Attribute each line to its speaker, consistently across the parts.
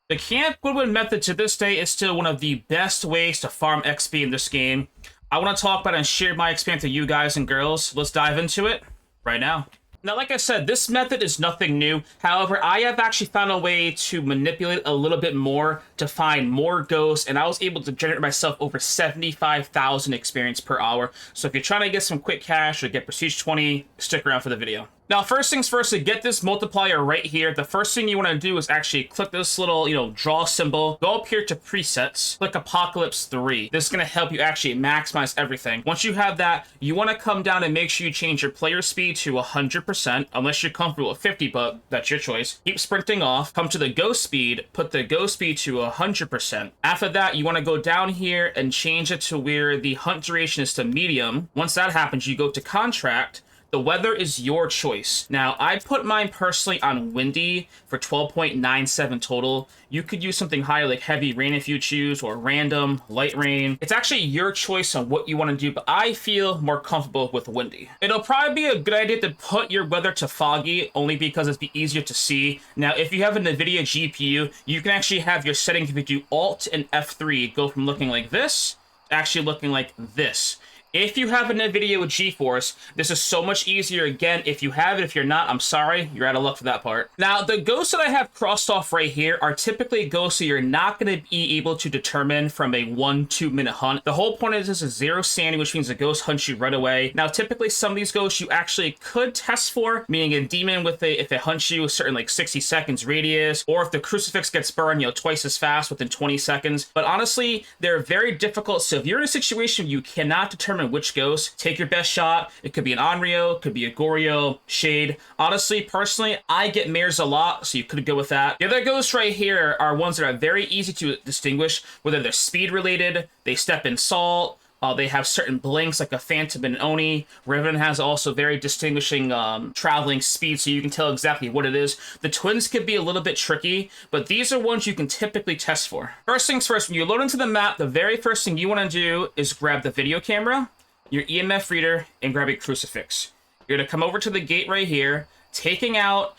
Speaker 1: The Camp Woodwind method to this day is still one of the best ways to farm XP in this game. I want to talk about it and share my experience with you guys and girls. Let's dive into it right now. Now, like I said, this method is nothing new. However, I have actually found a way to manipulate a little bit more to find more ghosts, and I was able to generate myself over 75,000 experience per hour. So if you're trying to get some quick cash or get Prestige 20, stick around for the video. Now, first things first, to get this multiplier right here, the first thing you want to do is actually click this little, draw symbol, go up here to presets, click Apocalypse 3. This is going to help you actually maximize everything. Once you have that, you want to come down and make sure you change your player speed to 100%, unless you're comfortable with 50, but that's your choice. Keep sprinting off, come to the ghost speed, put the ghost speed to 100%. After that, you want to go down here and change it to where the hunt duration is to medium. Once that happens, you go to contract. The weather is your choice. Now, I put mine personally on windy for 12.97 total. You could use something higher like heavy rain if you choose, or random, light rain. It's actually your choice on what you want to do, but I feel more comfortable with windy. It'll probably be a good idea to put your weather to foggy, only because it's be easier to see. Now, if you have a NVIDIA GPU, you can actually have your settings, if you do Alt and F3, go from looking like this to actually looking like this. If you have a NVIDIA with GeForce, this is so much easier. Again, if you have it, if you're not, I'm sorry, you're out of luck for that part. Now, the ghosts that I have crossed off right here are typically ghosts that you're not going to be able to determine from a 1-2 minute hunt. The whole point of this is zero sanity, which means the ghost hunts you right away. Now, typically some of these ghosts you actually could test for, meaning a demon with if it hunts you a certain like 60 seconds radius, or if the crucifix gets burned, twice as fast within 20 seconds. But honestly, they're very difficult. So if you're in a situation where you cannot determine which ghost, take your best shot. It could be an Onryo, it could be a Goryo, Shade. Honestly, personally, I get mares a lot, so you could go with that. The other ghosts right here are ones that are very easy to distinguish, whether they're speed related, they step in salt, they have certain blinks like a Phantom and Oni. Riven has also very distinguishing traveling speed, so you can tell exactly what it is. The twins could be a little bit tricky, but these are ones you can typically test for. First things first, when you load into the map, the very first thing you want to do is grab the video camera, your EMF reader, and grab a crucifix. You're going to come over to the gate right here, taking out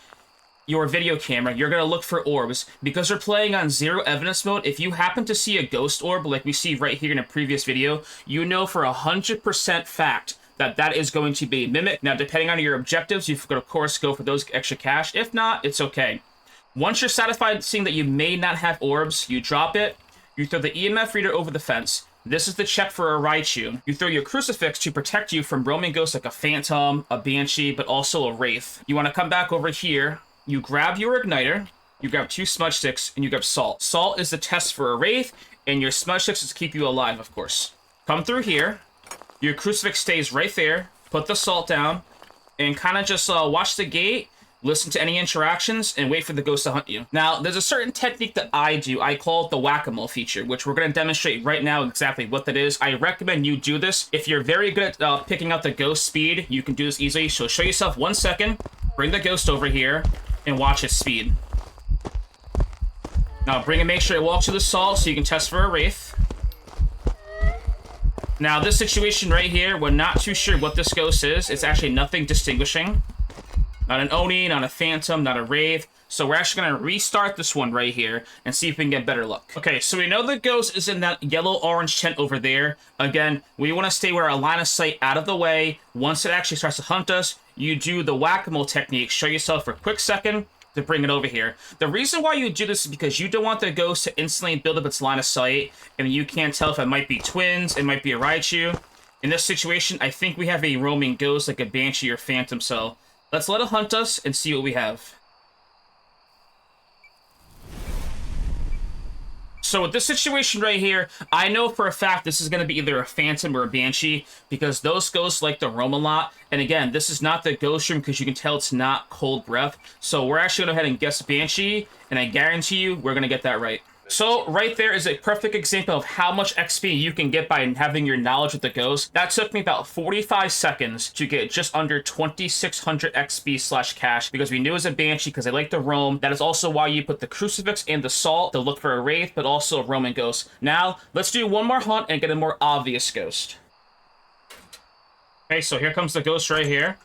Speaker 1: your video camera. You're going to look for orbs. Because we're playing on zero evidence mode, if you happen to see a ghost orb like we see right here in a previous video, you know for 100% fact that that is going to be a mimic. Now, depending on your objectives, you could of course go for those extra cash. If not, it's okay. Once you're satisfied seeing that you may not have orbs, you drop it, you throw the EMF reader over the fence. This is the check for a Raichu. You throw your crucifix to protect you from roaming ghosts like a Phantom, a Banshee, but also a Wraith. You want to come back over here, you grab your igniter, you grab 2 smudge sticks, and you grab salt. Salt is the test for a Wraith, and your smudge sticks is to keep you alive, of course. Come through here, your crucifix stays right there, put the salt down, and kind of just watch the gate, listen to any interactions, and wait for the ghost to hunt you. Now, there's a certain technique that I do. I call it the whack-a-mole feature, which we're going to demonstrate right now exactly what that is. I recommend you do this. If you're very good at picking out the ghost speed, you can do this easily. So show yourself 1 second, bring the ghost over here, and watch its speed. Now, make sure it walks to the salt so you can test for a Wraith. Now, this situation right here, we're not too sure what this ghost is. It's actually nothing distinguishing. Not an Oni, not a Phantom, not a Wraith. So we're actually going to restart this one right here and see if we can get better luck. Okay, so we know the ghost is in that yellow-orange tent over there. Again, we want to stay where our line of sight out of the way. Once it actually starts to hunt us, you do the whack-a-mole technique. Show yourself for a quick second to bring it over here. The reason why you do this is because you don't want the ghost to instantly build up its line of sight, and you can't tell if it might be twins, it might be a Raichu. In this situation, I think we have a roaming ghost like a Banshee or Phantom, so let's let it hunt us and see what we have. So with this situation right here, I know for a fact this is going to be either a Phantom or a Banshee, because those ghosts like to roam a lot. And again, this is not the ghost room because you can tell it's not cold breath. So we're actually going to go ahead and guess Banshee, and I guarantee you we're going to get that right. So right there is a perfect example of how much XP you can get by having your knowledge with the ghost. That took me about 45 seconds to get just under 2,600 XP / cash, because we knew it was a Banshee because they like to roam. That is also why you put the crucifix and the salt to look for a Wraith, but also a roaming ghost. Now, let's do one more hunt and get a more obvious ghost. Okay, so here comes the ghost right here.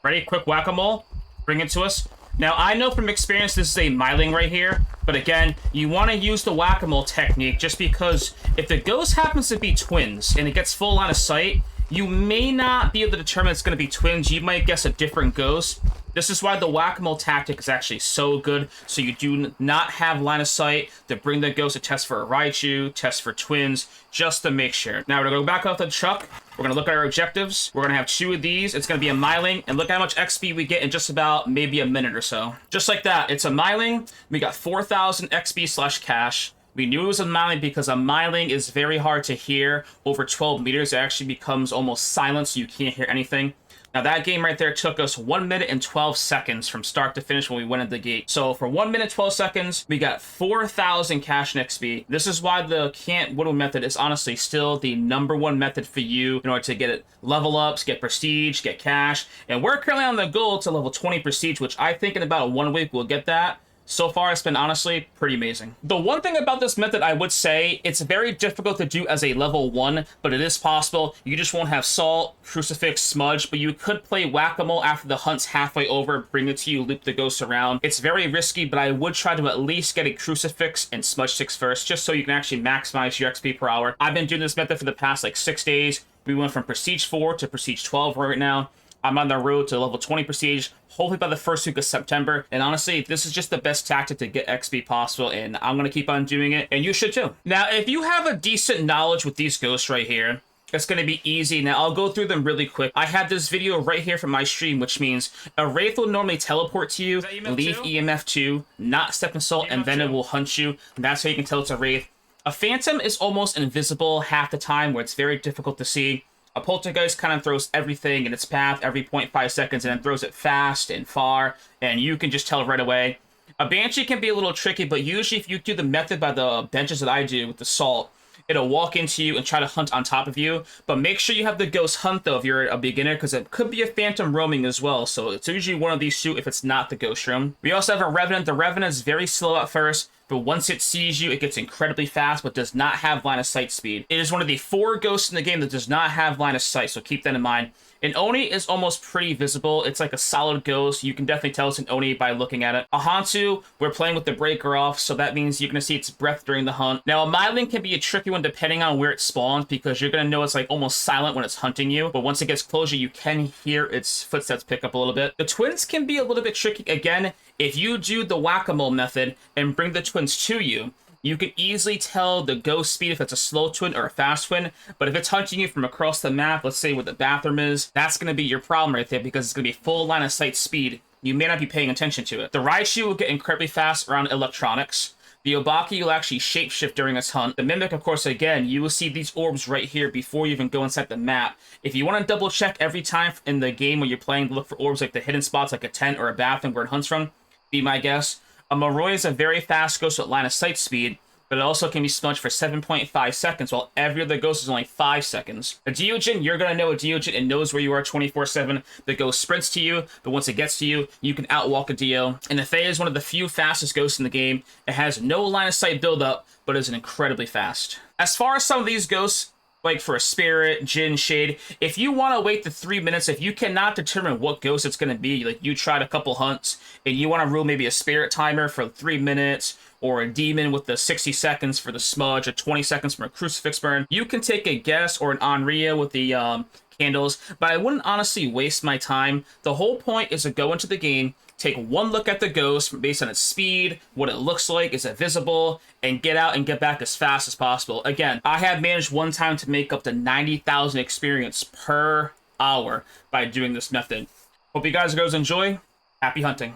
Speaker 1: Ready? Quick whack-a-mole. Bring it to us. Now, I know from experience this is a myling right here, but again, you want to use the whack-a-mole technique just because if the ghost happens to be twins and it gets full line of sight, you may not be able to determine it's going to be twins. You might guess a different ghost. This is why the whack-a-mole tactic is actually so good, so you do not have line of sight to bring the ghost to test for a Raichu, test for twins, just to make sure. Now, we're going to go back off the truck. We're going to look at our objectives. We're going to have 2 of these. It's going to be a myling, and look how much XP we get in just about maybe a minute or so. Just like that, it's a myling. We got 4,000 XP / cash. We knew it was a myling because a myling is very hard to hear. Over 12 meters, it actually becomes almost silent, so you can't hear anything. Now, that game right there took us 1 minute and 12 seconds from start to finish when we went at the gate. So for 1 minute, 12 seconds, we got 4,000 cash and XP. This is why the Camp Woodwind method is honestly still the #1 method for you in order to get level ups, get prestige, get cash. And we're currently on the goal to level 20 prestige, which I think in about 1 week we'll get that. So far, it's been honestly pretty amazing. The one thing about this method, I would say, it's very difficult to do as a level 1, but it is possible. You just won't have Salt, Crucifix, Smudge, but you could play Whack-A-Mole after the hunt's halfway over, bring it to you, loop the ghost around. It's very risky, but I would try to at least get a Crucifix and Smudge Sticks first, just so you can actually maximize your XP per hour. I've been doing this method for the past, 6 days. We went from Prestige 4 to Prestige 12 right now. I'm on the road to level 20 prestige, hopefully by the first week of September. And honestly, this is just the best tactic to get XP possible, and I'm going to keep on doing it, and you should too. Now, if you have a decent knowledge with these ghosts right here, it's going to be easy. Now, I'll go through them really quick. I have this video right here from my stream, which means a Wraith will normally teleport to you, leave EMF 2, not Step and Salt, and then it will hunt you. And that's how you can tell it's a Wraith. A Phantom is almost invisible half the time, where it's very difficult to see. A Poltergeist kind of throws everything in its path every 0.5 seconds and then throws it fast and far, and you can just tell right away. A Banshee can be a little tricky, but usually if you do the method by the benches that I do with the Salt, it'll walk into you and try to hunt on top of you. But make sure you have the ghost hunt, though, if you're a beginner, because it could be a Phantom roaming as well. So it's usually one of these 2 if it's not the ghost room. We also have a Revenant. The Revenant is very slow at first, but once it sees you, it gets incredibly fast, but does not have line of sight speed. It is one of the 4 ghosts in the game that does not have line of sight, so keep that in mind. An Oni is almost pretty visible. It's like a solid ghost. You can definitely tell it's an Oni by looking at it. A Hantu, we're playing with the breaker off, so that means you're going to see its breath during the hunt. Now, a myling can be a tricky one depending on where it spawns, because you're going to know it's almost silent when it's hunting you, but once it gets closer, you can hear its footsteps pick up a little bit. The twins can be a little bit tricky. Again, if you do the Whack-A-Mole method and bring the twins to you, you can easily tell the ghost speed if it's a slow twin or a fast twin. But if it's hunting you from across the map, let's say where the bathroom is, that's going to be your problem right there, because it's going to be full line of sight speed. You may not be paying attention to it. The Raichu will get incredibly fast around electronics. The Obaki will actually shapeshift during its hunt. The Mimic, of course, again, you will see these orbs right here before you even go inside the map. If you want to double check every time in the game when you're playing to look for orbs like the hidden spots like a tent or a bathroom where it hunts from, be my guest. A Moroi is a very fast ghost with line of sight speed, but it also can be smudged for 7.5 seconds, while every other ghost is only 5 seconds. A Deogen, you're going to know a Deogen. It knows where you are 24/7. The ghost sprints to you, but once it gets to you, you can outwalk a Dio. And the Fae is one of the few fastest ghosts in the game. It has no line of sight buildup, but is incredibly fast. As far as some of these ghosts, like for a Spirit, Jin, Shade, if you want to wait the 3 minutes, if you cannot determine what ghost it's going to be, like you tried a couple hunts, and you want to rule maybe a Spirit timer for 3 minutes, or a Demon with the 60 seconds for the Smudge, or 20 seconds from a Crucifix burn, you can take a guess, or an Onryo with the candles, but I wouldn't honestly waste my time. The whole point is to go into the game, take one look at the ghost based on its speed, what it looks like, is it visible, and get out and get back as fast as possible. Again, I have managed one time to make up to 90,000 experience per hour by doing this method. Hope you guys enjoy. Happy hunting.